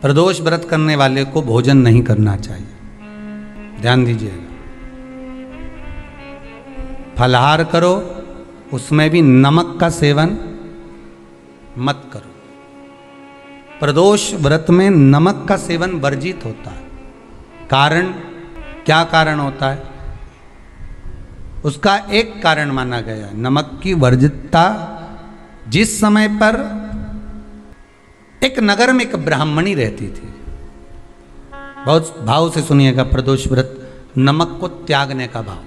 प्रदोष व्रत करने वाले को भोजन नहीं करना चाहिए, ध्यान दीजिएगा। फलाहार करो, उसमें भी नमक का सेवन मत करो। प्रदोष व्रत में नमक का सेवन वर्जित होता है। कारण, क्या कारण होता है? उसका एक कारण माना गया है नमक की वर्जितता। जिस समय पर एक नगर में एक ब्राह्मणी रहती थी, बहुत भाव से सुनिएगा, प्रदोष व्रत नमक को त्यागने का भाव।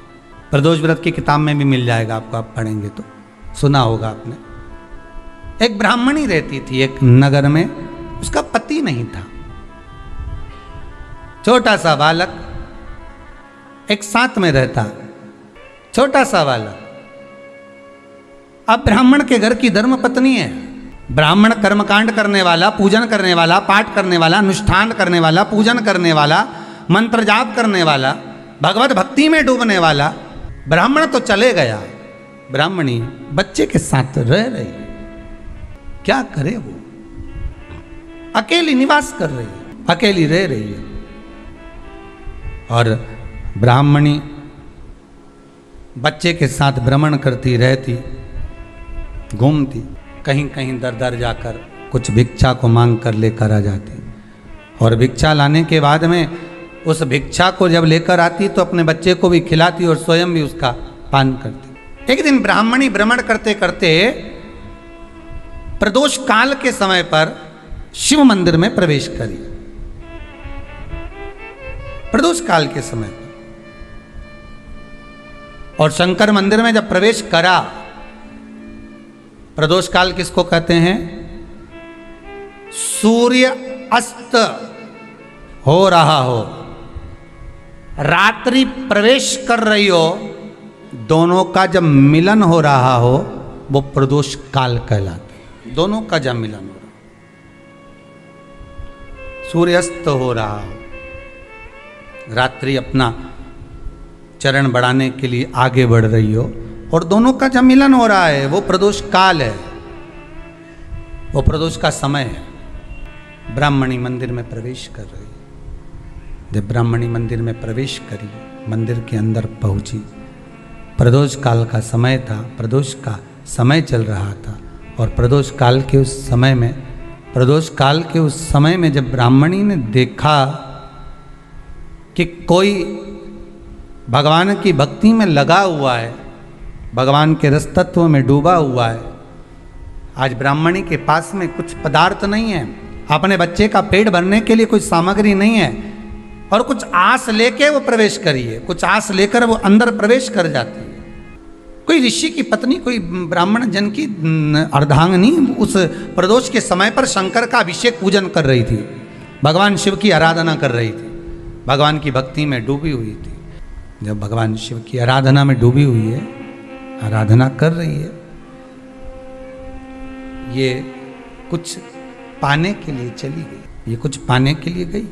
प्रदोष व्रत की किताब में भी मिल जाएगा आपको, आप पढ़ेंगे तो सुना होगा आपने। एक ब्राह्मणी रहती थी एक नगर में, उसका पति नहीं था। छोटा सा बालक एक साथ में रहता, छोटा सा बालक। अब ब्राह्मण के घर की धर्म पत्नी है, ब्राह्मण कर्मकांड करने वाला, पूजन करने वाला, पाठ करने वाला, अनुष्ठान करने वाला, पूजन करने वाला, मंत्र जाप करने वाला, भगवत भक्ति में डूबने वाला। ब्राह्मण तो चले गया, ब्राह्मणी बच्चे के साथ रह रही है। क्या करे वो? अकेली निवास कर रही है, अकेली रह रही है। और ब्राह्मणी बच्चे के साथ भ्रमण करती रहती, घूमती, कहीं कहीं दर दर जाकर कुछ भिक्षा को मांग कर लेकर आ जाती। और भिक्षा लाने के बाद में उस भिक्षा को जब लेकर आती तो अपने बच्चे को भी खिलाती और स्वयं भी उसका पान करती। एक दिन ब्राह्मणी भ्रमण करते करते प्रदोष काल के समय पर शिव मंदिर में प्रवेश करी। प्रदोष काल के समय पर, और शंकर मंदिर में जब प्रवेश करा, प्रदोष काल किसको कहते हैं? सूर्य अस्त हो रहा हो, रात्रि प्रवेश कर रही हो, दोनों का जब मिलन हो रहा हो वो प्रदोष काल कहलाता है। दोनों का जब मिलन हो रहा, सूर्यास्त हो रहा हो, रात्रि अपना चरण बढ़ाने के लिए आगे बढ़ रही हो और दोनों का जब मिलन हो रहा है, वो प्रदोष काल है, वो प्रदोष का समय है। ब्राह्मणी मंदिर में प्रवेश कर रही। जब ब्राह्मणी मंदिर में प्रवेश करी, मंदिर के अंदर पहुंची, प्रदोष काल का समय था, प्रदोष का समय चल रहा था। और प्रदोष काल के उस समय में, प्रदोष काल के उस समय में जब ब्राह्मणी ने देखा कि कोई भगवान की भक्ति में लगा हुआ है, भगवान के रस तत्व में डूबा हुआ है। आज ब्राह्मणी के पास में कुछ पदार्थ नहीं है, अपने बच्चे का पेट भरने के लिए कुछ सामग्री नहीं है, और कुछ आस लेके वो प्रवेश करी है, कुछ आस लेकर वो अंदर प्रवेश कर जाती है। कोई ऋषि की पत्नी, कोई ब्राह्मण जन की अर्धांगिनी उस प्रदोष के समय पर शंकर का अभिषेक पूजन कर रही थी, भगवान शिव की आराधना कर रही थी, भगवान की भक्ति में डूबी हुई थी। जब भगवान शिव की आराधना में डूबी हुई है, आराधना कर रही है, ये कुछ पाने के लिए चली गई, ये कुछ पाने के लिए गई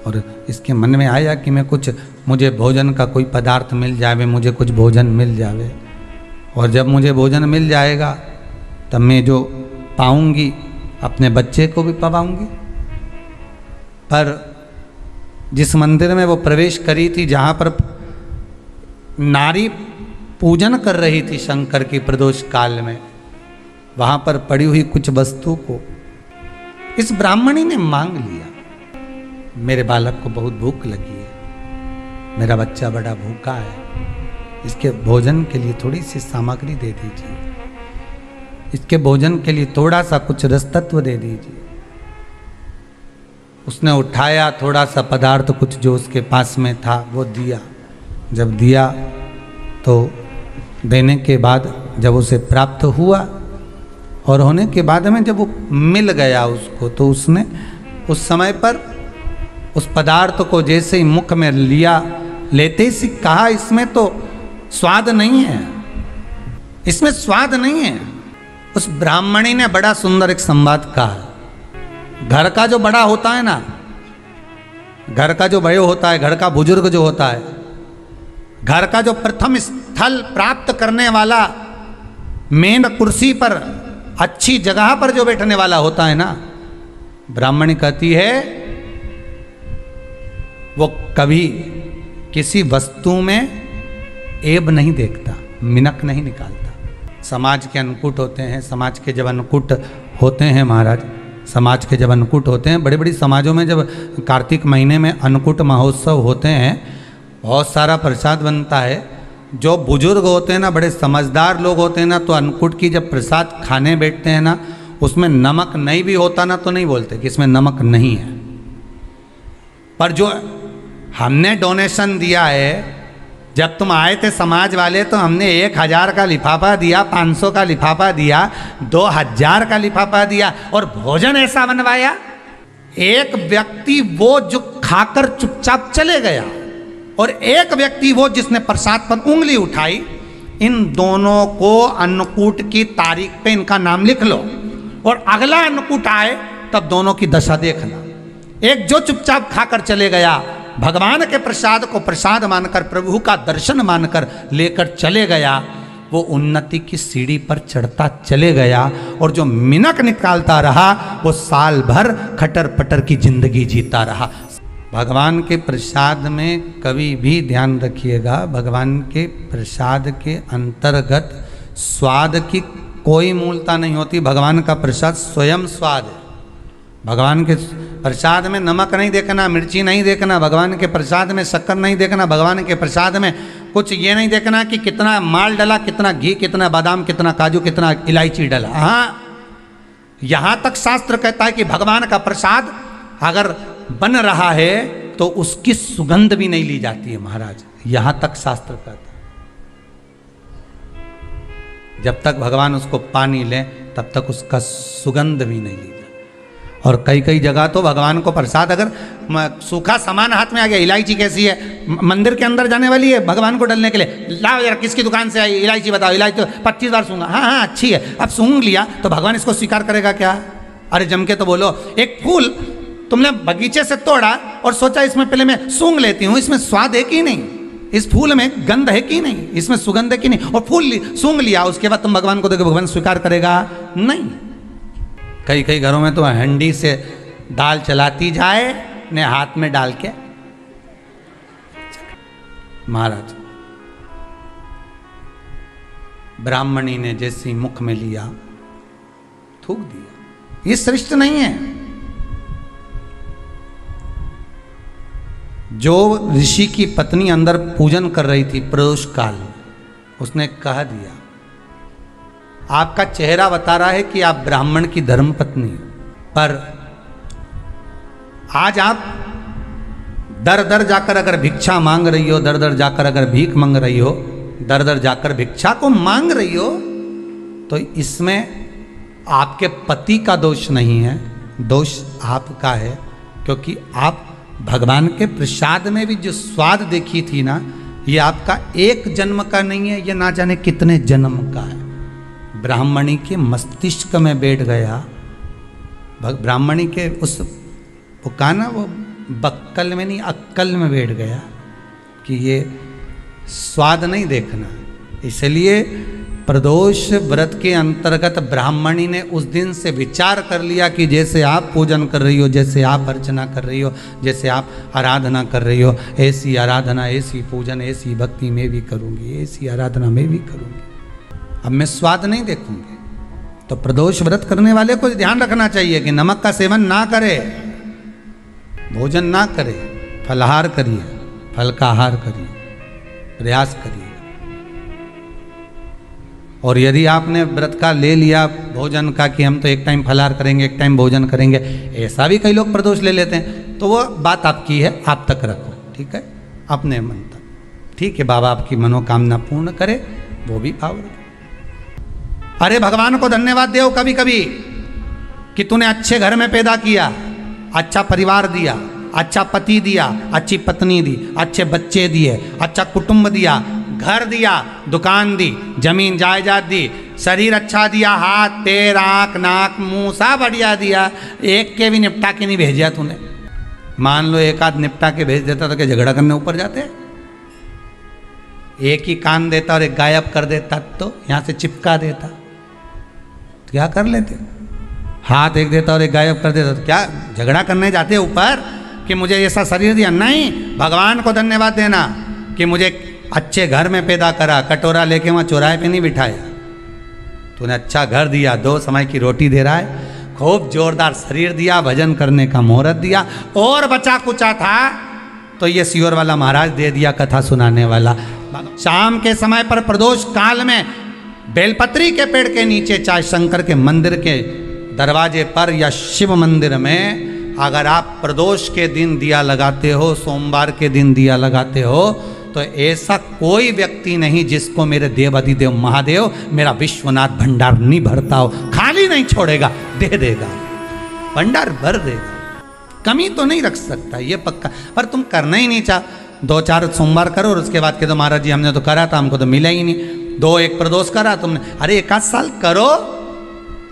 और इसके मन में आया कि मैं कुछ, मुझे भोजन का कोई पदार्थ मिल जावे, मुझे कुछ भोजन मिल जावे, और जब मुझे भोजन मिल जाएगा तब मैं जो पाऊंगी अपने बच्चे को भी पाऊंगी। पर जिस मंदिर में वो प्रवेश करी थी, जहाँ पर नारी पूजन कर रही थी शंकर की प्रदोष काल में, वहाँ पर पड़ी हुई कुछ वस्तु को इस ब्राह्मणी ने मांग लिया। मेरे बालक को बहुत भूख लगी है, मेरा बच्चा बड़ा भूखा है, इसके भोजन के लिए थोड़ी सी सामग्री दे दीजिए, इसके भोजन के लिए थोड़ा सा कुछ रस तत्व दे दीजिए। उसने उठाया थोड़ा सा पदार्थ, कुछ जो उसके पास में था वो दिया। जब दिया तो देने के बाद जब उसे प्राप्त हुआ और होने के बाद में जब वो मिल गया उसको, तो उसने उस समय पर उस पदार्थ को जैसे ही मुख में लिया, लेते ही कहा, इसमें तो स्वाद नहीं है, इसमें स्वाद नहीं है। उस ब्राह्मणी ने बड़ा सुंदर एक संवाद कहा। घर का जो बड़ा होता है ना, घर का जो बड़ा होता है, घर का बुजुर्ग जो होता है, घर का जो प्रथम स्थल प्राप्त करने वाला, मेन कुर्सी पर, अच्छी जगह पर जो बैठने वाला होता है ना, ब्राह्मणी कहती है वो कभी किसी वस्तु में ऐब नहीं देखता, मिनक नहीं निकालता। समाज के अन्नकूट होते हैं, समाज के जब अन्नकूट होते हैं महाराज, समाज के जब अन्नकूट होते हैं, बड़ी बड़ी समाजों में जब कार्तिक महीने में अन्नकूट महोत्सव होते हैं, बहुत सारा प्रसाद बनता है। जो बुजुर्ग होते हैं ना, बड़े समझदार लोग होते हैं ना, तो अन्नकूट की जब प्रसाद खाने बैठते हैं ना, उसमें नमक नहीं भी होता ना तो नहीं बोलते कि इसमें नमक नहीं है। पर जो हमने डोनेशन दिया है, जब तुम आए थे समाज वाले तो हमने 1000 का लिफाफा दिया, 500 का लिफाफा दिया, 2000 का लिफाफा दिया और भोजन ऐसा बनवाया। एक व्यक्ति वो जो खाकर चुपचाप चले गया और एक व्यक्ति वो जिसने प्रसाद पर उंगली उठाई। इन दोनों को अन्नकूट की तारीख पे इनका नाम लिख लो और अगला अन्नकूट आए तब दोनों की दशा देखना। एक जो चुपचाप खाकर चले गया, भगवान के प्रसाद को प्रसाद मानकर, प्रभु का दर्शन मानकर लेकर चले गया, वो उन्नति की सीढ़ी पर चढ़ता चले गया। और जो मिनक निकालता रहा वो साल भर खटर पटर की जिंदगी जीता रहा। भगवान के प्रसाद में कभी भी ध्यान रखिएगा, भगवान के प्रसाद के अंतर्गत स्वाद की कोई मूलता नहीं होती। भगवान का प्रसाद स्वयं स्वाद है। भगवान के प्रसाद में नमक नहीं देखना, मिर्ची नहीं देखना, भगवान के प्रसाद में शक्कर नहीं देखना, भगवान के प्रसाद में कुछ ये नहीं देखना कि कितना माल डला, कितना घी, कितना बादाम, कितना काजू, कितना इलायची डला। हाँ, यहाँ तक शास्त्र कहता है कि भगवान का प्रसाद अगर बन रहा है तो उसकी सुगंध भी नहीं ली जाती है महाराज। यहां तक शास्त्र कहता है। जब तक भगवान उसको पानी ले तब तक उसका सुगंध भी नहीं ली जाती। और कई कई जगह तो भगवान को प्रसाद अगर सूखा सामान हाथ में आ गया, इलायची कैसी है, मंदिर के अंदर जाने वाली है भगवान को डलने के लिए, लाओ यार किसकी दुकान से आई इलायची बताओ, इलायची तो 25 बार सूंघा, हाँ हाँ अच्छी है, अब सूंघ लिया तो भगवान इसको स्वीकार करेगा क्या? अरे जम के तो बोलो। एक फूल तुमने बगीचे से तोड़ा और सोचा इसमें पहले मैं सूंघ लेती हूं, इसमें स्वाद है कि नहीं, इस फूल में गंध है कि नहीं, इसमें सुगंध है कि नहीं, और फूल सूंघ लिया, उसके बाद तुम भगवान को देखो, भगवान स्वीकार करेगा नहीं। कई कई घरों में तो हंडी से दाल चलाती जाए ने हाथ में डाल के। महाराज ब्राह्मणी ने जैसी मुख में लिया थूक दिया। ये श्रेष्ठ नहीं है। जो ऋषि की पत्नी अंदर पूजन कर रही थी प्रदोष काल, उसने कह दिया आपका चेहरा बता रहा है कि आप ब्राह्मण की धर्म पत्नी, पर आज आप दर दर जाकर अगर भिक्षा मांग रही हो, दर दर जाकर अगर भीख मांग रही हो, दर दर जाकर भिक्षा को मांग रही हो, तो इसमें आपके पति का दोष नहीं है, दोष आपका है। क्योंकि आप भगवान के प्रसाद में भी जो स्वाद देखी थी ना, ये आपका एक जन्म का नहीं है, ये ना जाने कितने जन्म का है। ब्राह्मणी के मस्तिष्क में बैठ गया, ब्राह्मणी के उस वो कहा ना, वो बक्कल में नहीं अक्कल में बैठ गया कि ये स्वाद नहीं देखना। इसलिए प्रदोष व्रत के अंतर्गत ब्राह्मणी ने उस दिन से विचार कर लिया कि जैसे आप पूजन कर रही हो, जैसे आप अर्चना कर रही हो, जैसे आप आराधना कर रही हो, ऐसी आराधना, ऐसी पूजन, ऐसी भक्ति मैं भी करूँगी, ऐसी आराधना मैं भी करूँगी। अब मैं स्वाद नहीं देखूंगी। तो प्रदोष व्रत करने वाले को ध्यान रखना चाहिए कि नमक का सेवन ना करे, भोजन ना करे, फलाहार करिए, फल का आहार करिए, प्रयास करिए। और यदि आपने व्रत का ले लिया भोजन का कि हम तो एक टाइम फलाहार करेंगे, एक टाइम भोजन करेंगे, ऐसा भी कई लोग प्रदोष ले लेते हैं, तो वो बात आपकी है, आप तक रखो, ठीक है, अपने मन तक। ठीक है, बाबा आपकी मनोकामना पूर्ण करे, वो भी भाव रखो। अरे भगवान को धन्यवाद दो कभी कभी कि तूने अच्छे घर में पैदा किया, अच्छा परिवार दिया, अच्छा पति दिया, अच्छी पत्नी दी, अच्छे बच्चे दिए, अच्छा कुटुंब दिया, घर दिया, दुकान दी, जमीन जायदाद दी, शरीर अच्छा दिया, हाथ पैर आँख नाक मुंह सब बढ़िया दिया, एक के भी निपटा के नहीं भेजा तूने। मान लो एक आध निपटा के भेज देता तो क्या झगड़ा करने ऊपर जाते? एक ही कान देता और एक गायब कर देता तो यहाँ से चिपका देता, क्या कर लेते? हाथ एक देता और एक गायब कर देता। तो क्या झगड़ा करने जाते ऊपर कि मुझे ऐसा शरीर दिया? नहीं, भगवान को धन्यवाद देना कि मुझे अच्छे घर में पैदा करा, कटोरा लेके वहाँ चौराहे पे नहीं बिठाया। तूने अच्छा घर दिया, 2 समय की रोटी दे रहा है, खूब जोरदार शरीर दिया, भजन करने का मुहूर्त दिया, और बचा कुचा था तो ये सियोर वाला महाराज दे दिया, कथा सुनाने वाला। शाम के समय पर प्रदोष काल में बेलपत्री के पेड़ के नीचे, चाहे शंकर के मंदिर के दरवाजे पर या शिव मंदिर में, अगर आप प्रदोष के दिन दिया लगाते हो, सोमवार के दिन दिया लगाते हो, तो ऐसा कोई व्यक्ति नहीं जिसको मेरे देव अधिदेव महादेव मेरा विश्वनाथ भंडार नहीं भरता हो। खाली नहीं छोड़ेगा, दे देगा, भंडार भर देगा, कमी तो नहीं रख सकता, ये पक्का। पर तुम करना ही नहीं चाह, 2-4 सोमवार करो और उसके बाद के तो महाराज जी हमने तो करा था, हमको तो मिला ही नहीं। 2-1 प्रदोष करा तुमने, अरे 1 साल करो,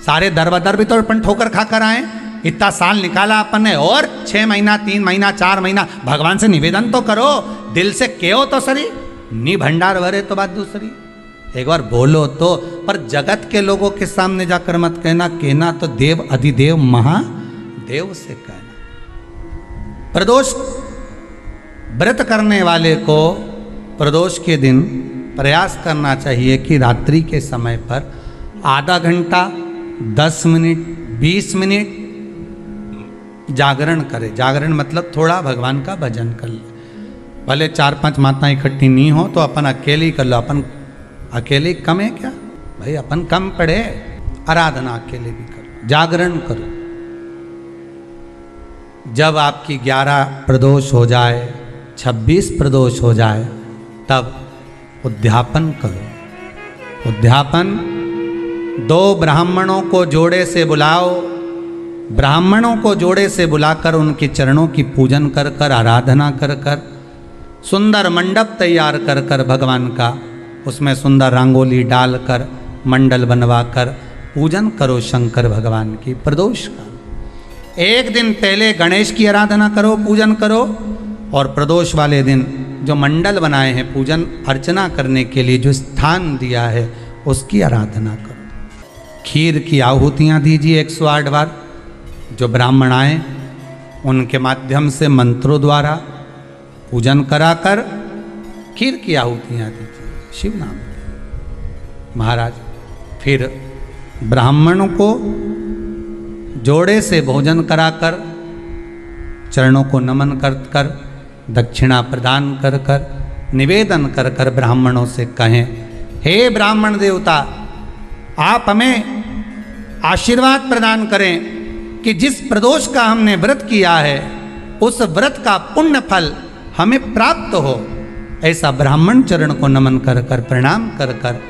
सारे दर बदर भी तो अपन ठोकर खा कर आए, इतना साल निकाला अपन ने, और 6 महीना 3 महीना 4 महीना भगवान से निवेदन तो करो, दिल से कहो तो सरी, नी भंडार भरे तो बात दूसरी, एक बार बोलो तो। पर जगत के लोगों के सामने जाकर मत कहना, कहना तो देव अधिदेव महादेव से कहना। प्रदोष व्रत करने वाले को प्रदोष के दिन प्रयास करना चाहिए कि रात्रि के समय पर आधा घंटा, 10 मिनट, 20 मिनट जागरण करे। जागरण मतलब थोड़ा भगवान का भजन कर ले। भले 4-5 माताएं इकट्ठी नहीं हो तो अपन अकेले ही कर लो। अपन अकेले कम है क्या भाई? अपन कम पड़े, आराधना अकेले भी करो, जागरण करो। जब आपकी 11 प्रदोष हो जाए, 26 प्रदोष हो जाए, तब उद्यापन करो। उद्यापन 2 ब्राह्मणों को जोड़े से बुलाओ, ब्राह्मणों को जोड़े से बुलाकर उनके चरणों की पूजन कर कर, आराधना कर कर, सुंदर मंडप तैयार कर कर भगवान का, उसमें सुंदर रंगोली डालकर, मंडल बनवाकर पूजन करो शंकर भगवान की प्रदोष का। 1 दिन पहले गणेश की आराधना करो, पूजन करो, और प्रदोष वाले दिन जो मंडल बनाए हैं पूजन अर्चना करने के लिए, जो स्थान दिया है, उसकी आराधना करो। खीर की आहुतियाँ दीजिए 108 बार। जो ब्राह्मण आए उनके माध्यम से मंत्रों द्वारा पूजन कराकर खीर की आहुतियाँ दीजिए शिव नाम महाराज। फिर ब्राह्मणों को जोड़े से भोजन कराकर, चरणों को नमन कर कर, दक्षिणा प्रदान कर कर, निवेदन कर कर ब्राह्मणों से कहें, हे ब्राह्मण देवता, आप हमें आशीर्वाद प्रदान करें कि जिस प्रदोष का हमने व्रत किया है उस व्रत का पुण्य फल हमें प्राप्त हो। ऐसा ब्राह्मण चरण को नमन कर कर, प्रणाम कर कर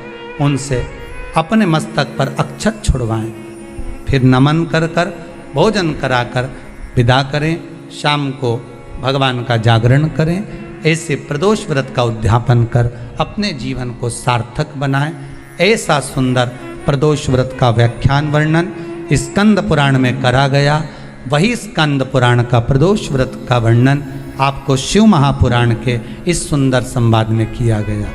उनसे अपने मस्तक पर अक्षत छुड़वाएं। फिर नमन कर कर, भोजन कराकर विदा करें। शाम को भगवान का जागरण करें। ऐसे प्रदोष व्रत का उद्यापन कर अपने जीवन को सार्थक बनाएं। ऐसा सुंदर प्रदोष व्रत का व्याख्यान वर्णन स्कंद पुराण में करा गया। वही स्कंद पुराण का प्रदोष व्रत का वर्णन आपको शिव महापुराण के इस सुंदर संवाद में किया गया।